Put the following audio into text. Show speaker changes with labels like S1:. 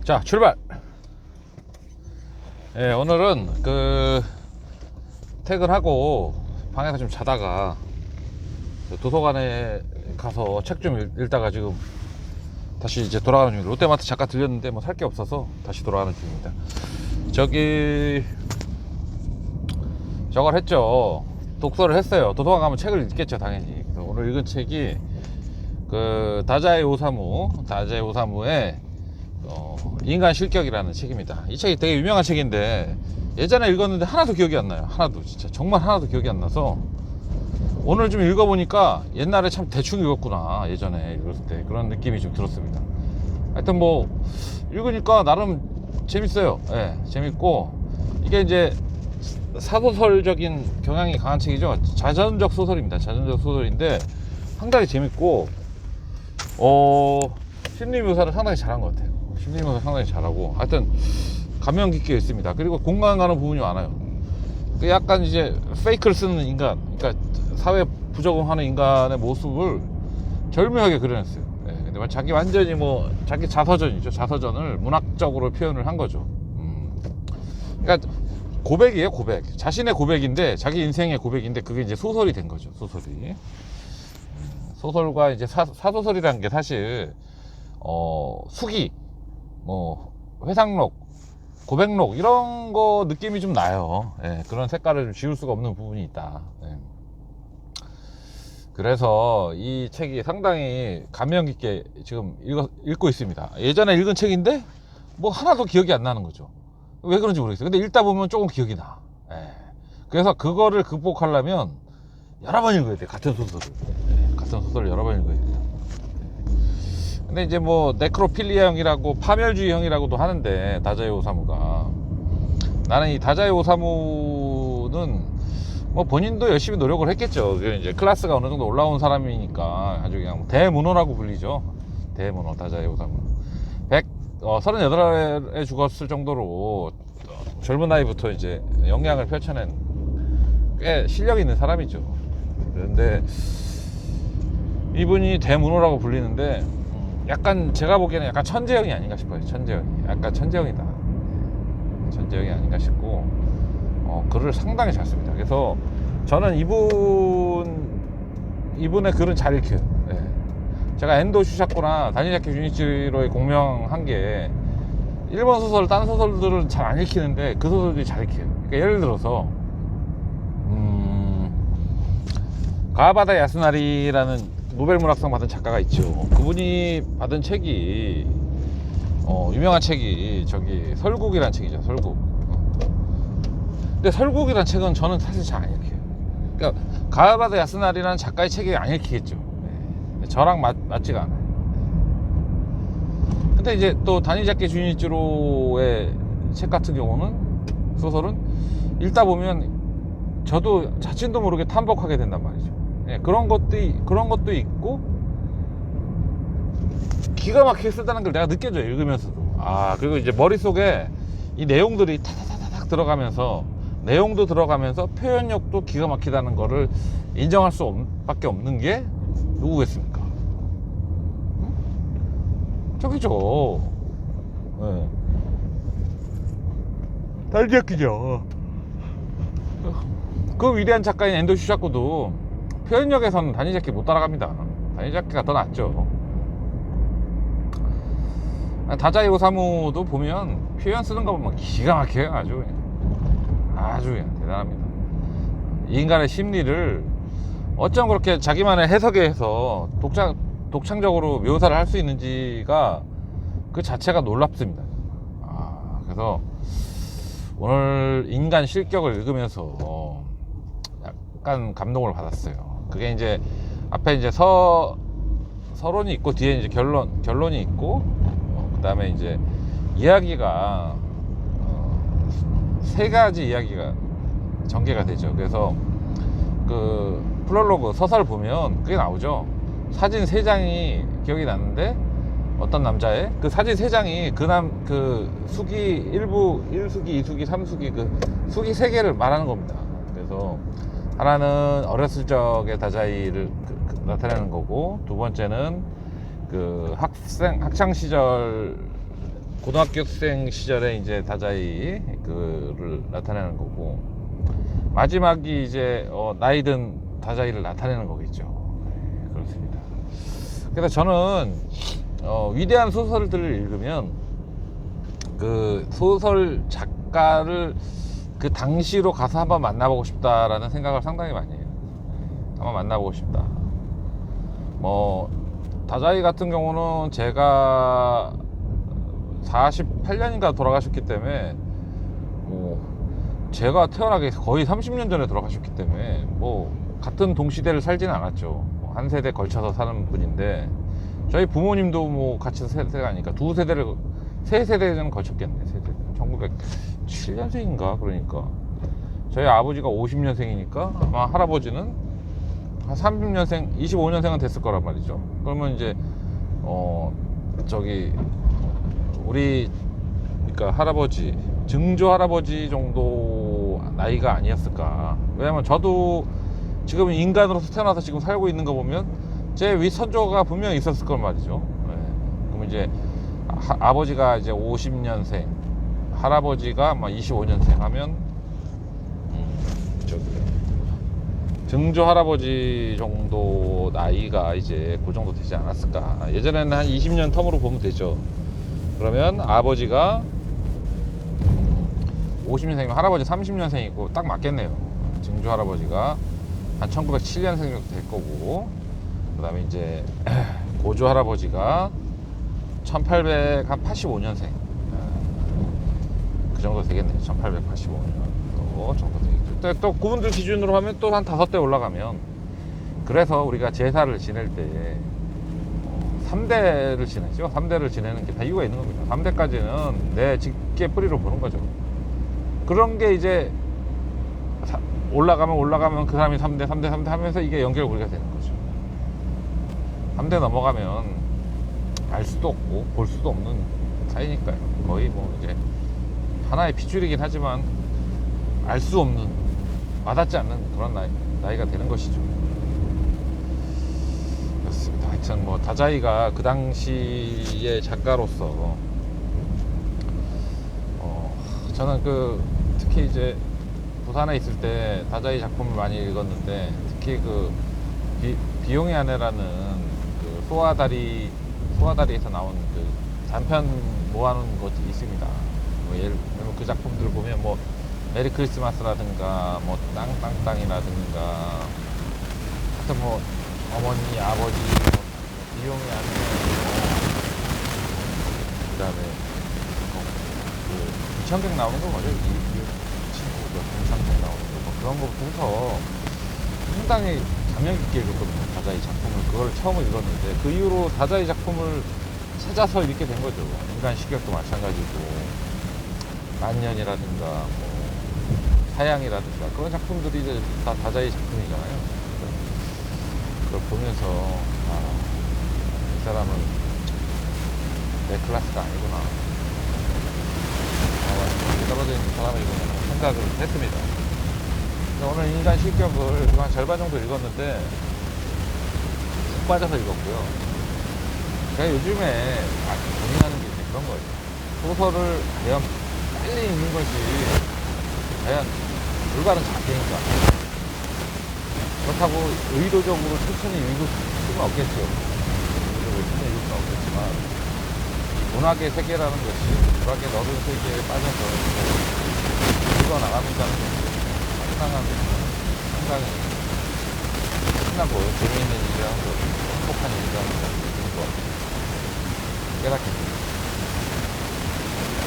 S1: 자, 출발. 예, 오늘은 퇴근하고 방에서 좀 자다가 도서관에 가서 책 좀 읽다가 지금 다시 이제 돌아가는 중입니다. 롯데마트 잠깐 들렸는데 뭐 살 게 없어서 다시 돌아가는 중입니다. 저걸 했죠. 독서를 했어요. 도서관 가면 책을 읽겠죠, 당연히. 그래서 오늘 읽은 책이 다자이 오사무의 인간 실격이라는 책입니다. 이 책이 되게 유명한 책인데 예전에 읽었는데 하나도 기억이 안 나요. 하나도, 진짜 정말 하나도 기억이 안 나서 오늘 좀 읽어보니까 옛날에 참 대충 읽었구나, 예전에 읽었을 때 그런 느낌이 좀 들었습니다. 하여튼 뭐 읽으니까 나름 재밌어요. 예, 재밌고 이게 이제 사소설적인 경향이 강한 책이죠. 자전적 소설입니다. 자전적 소설인데 상당히 재밌고 심리 묘사를 상당히 잘한 것 같아요. 심리 묘사 상당히 잘하고 하여튼 감명 깊게 읽습니다. 그리고 공감 가는 부분이 많아요. 약간 이제 페이크를 쓰는 인간, 그러니까 사회 부적응하는 인간의 모습을 절묘하게 그려냈어요. 네, 근데 자기 완전히 자기 자서전이죠. 자서전을 문학적으로 표현을 한 거죠. 그러니까 고백이에요, 고백. 자신의 고백인데, 자기 인생의 고백인데, 그게 이제 소설이 된 거죠, 소설이. 소설과 이제 사소설이라는 게 사실, 수기, 회상록, 고백록, 이런 거 느낌이 좀 나요. 예, 그런 색깔을 좀 지울 수가 없는 부분이 있다. 예. 그래서 이 책이 상당히 감명 깊게 지금 읽고 있습니다. 예전에 읽은 책인데, 하나도 기억이 안 나는 거죠. 왜 그런지 모르겠어요. 근데 읽다 보면 조금 기억이 나. 예. 그래서 그거를 극복하려면 여러 번 읽어야 돼. 같은 소설을. 예. 같은 소설을 여러 번 읽어야 돼요. 예. 근데 이제 네크로필리아형이라고 파멸주의형이라고도 하는데, 다자이 오사무가. 나는 이 다자이 오사무는 본인도 열심히 노력을 했겠죠. 이제 클래스가 어느 정도 올라온 사람이니까 아주 그냥 대문호라고 불리죠. 대문호, 다자이 오사무. 38에 죽었을 정도로 젊은 나이부터 이제 영향을 펼쳐낸 꽤 실력 있는 사람이죠. 그런데 이분이 대문호라고 불리는데 약간 제가 보기에는 약간 천재형이 아닌가 싶어요. 천재형이. 약간 천재형이다. 천재형이 아닌가 싶고 글을 상당히 잘 씁니다. 그래서 저는 이분의 글은 잘 읽혀요. 네. 제가 엔도 슈샤코나 다니자키 주니치로의 공명한 게 일본 소설, 딴 소설들은 잘 안 읽히는데 그 소설들이 잘 읽혀요. 그러니까 예를 들어서 가와바다 야스나리라는 노벨문학상 받은 작가가 있죠. 그분이 받은 책이 유명한 책이 설국이라는 책이죠. 설국. 근데 설국이라는 책은 저는 사실 잘 안 읽혀요. 그러니까 가와바다 야스나리라는 작가의 책이 안 읽히겠죠. 네. 저랑 맞지가 않아요. 근데 이제 또 다니자키 주니치로의 책 같은 경우는, 소설은 읽다 보면 저도 자신도 모르게 탐복하게 된단 말이죠. 네. 그런 것도 있고 기가 막히게 쓰다는 걸 내가 느껴져요, 읽으면서도. 그리고 이제 머릿속에 이 내용들이 타다다닥 들어가면서, 내용도 들어가면서 표현력도 기가 막히다는 거를 인정할 수밖에 없는 게 누구겠습니까? 저기죠. 네. 다니자키죠. 그 위대한 작가인 엔도 슈샤코도 표현력에서는 다니자키 못 따라갑니다. 다니자키가 더 낫죠. 다자이 오사무도 보면 표현 쓰는 거 보면 기가 막혀요. 아주 그냥 대단합니다. 이 인간의 심리를 어쩜 그렇게 자기만의 해석에 해서 독창적으로 묘사를 할 수 있는지가 그 자체가 놀랍습니다. 그래서 오늘 인간 실격을 읽으면서 약간 감동을 받았어요. 그게 이제 앞에 이제 서론이 있고 뒤에 이제 결론이 있고, 그 다음에 이제 이야기가 세 가지 이야기가 전개가 되죠. 그래서 그 프롤로그 소설 보면 그게 나오죠. 사진 3장이 기억이 나는데, 어떤 남자의 그 사진 3장이 그 수기 1수기, 2수기, 3수기, 그 수기 3개를 말하는 겁니다. 그래서 하나는 어렸을 적의 다자이를 나타내는 거고, 두 번째는 그 학창 시절 고등학교생 시절에 이제 다자이 그를 나타내는 거고, 마지막이 이제 나이든 다자이를 나타내는 거겠죠. 네, 그렇습니다. 그래서 저는 위대한 소설들을 읽으면 그 소설 작가를 그 당시로 가서 한번 만나보고 싶다라는 생각을 상당히 많이 해요. 한번 만나보고 싶다. 뭐 다자이 같은 경우는 제가 48년인가 돌아가셨기 때문에, 뭐 제가 태어나기 거의 30년 전에 돌아가셨기 때문에 뭐 같은 동시대를 살지는 않았죠. 한 세대 걸쳐서 사는 분인데, 저희 부모님도 뭐 같이 세대가 아니까 세 세대는 걸쳤겠네. 세 세대. 1907년생인가 그러니까 저희 아버지가 50년생이니까 아마 할아버지는 한 30년생, 25년생은 됐을 거란 말이죠. 그러면 이제 저기 우리 그러니까 할아버지, 증조 할아버지 정도 나이가 아니었을까. 왜냐면 저도 지금 인간으로서 태어나서 지금 살고 있는 거 보면 제 윗선조가 분명히 있었을 걸 말이죠. 네. 그럼 이제 아버지가 이제 50년생, 할아버지가 막 25년생 하면 저기 증조 할아버지 정도 나이가 이제 그 정도 되지 않았을까. 예전에는 한 20년 텀으로 보면 되죠. 그러면 아버지가 50년생이면 할아버지 30년생이고 딱 맞겠네요. 증조 할아버지가 한 1907년생 정도 될 거고, 그 다음에 이제 고조 할아버지가 1885년생 그 정도 되겠네요. 1885년 정도 되겠죠. 또 그분들 기준으로 하면 또 한 5대 올라가면, 그래서 우리가 제사를 지낼 때 3대를 지내죠. 3대를 지내는 게 다 이유가 있는 겁니다. 3대까지는 내 직계 뿌리로 보는 거죠. 그런 게 이제 올라가면 그 사람이 3대 하면서 이게 연결고리가 되는 거죠. 3대 넘어가면 알 수도 없고 볼 수도 없는 사이니까요. 거의 뭐 이제 하나의 핏줄이긴 하지만 알 수 없는, 와닿지 않는 그런 나이가 되는 것이죠. 그렇습니다. 하여튼 뭐 다자이가 그 당시의 작가로서 저는 특히 이제 부산에 있을 때 다자이 작품을 많이 읽었는데, 특히 비용의 아내라는 그 소아다리에서 나온 그 단편 모아놓은 것이 있습니다. 뭐 예를 들면 그 작품들을 보면 뭐 메리 크리스마스라든가 뭐 땅이라든가, 하여튼 뭐 어머니, 아버지, 비용의 아내, 그다음에 이천백 나오는 거 뭐죠? 동상백 나오는 거, 뭐 그런 거부터 해서 상당히 감명 깊게 읽었거든요. 다자이 작품을. 그걸 처음 읽었는데 그 이후로 다자이 작품을 찾아서 읽게 된 거죠. 인간 식격도 마찬가지고, 만년이라든가 뭐 사양이라든가 그런 작품들이 이제 다 다자이 작품이잖아요. 그걸 보면서 이 사람은 내 클래스가 아니구나, 떨어져 있는 사람이구나 생각을 했습니다. 오늘 인간 실격을 한 절반 정도 읽었는데 푹 빠져서 읽었고요. 제가 요즘에 고민하는 게 이제 그런 거예요. 소설을 과연 빨리 읽는 것이 과연 올바른 자세인가. 그렇다고 의도적으로 천천히 읽을 수는 없겠죠. 의도적으로 천천히 읽을 수는 없겠지만, 문학의 세계라는 것이 문학의 넓은 세계에 빠져서 읽어나간다는 것이 상당히 신나고 재미있는 일이라는 거, 행복한 일이라는 거, 깨닫게 됩니다.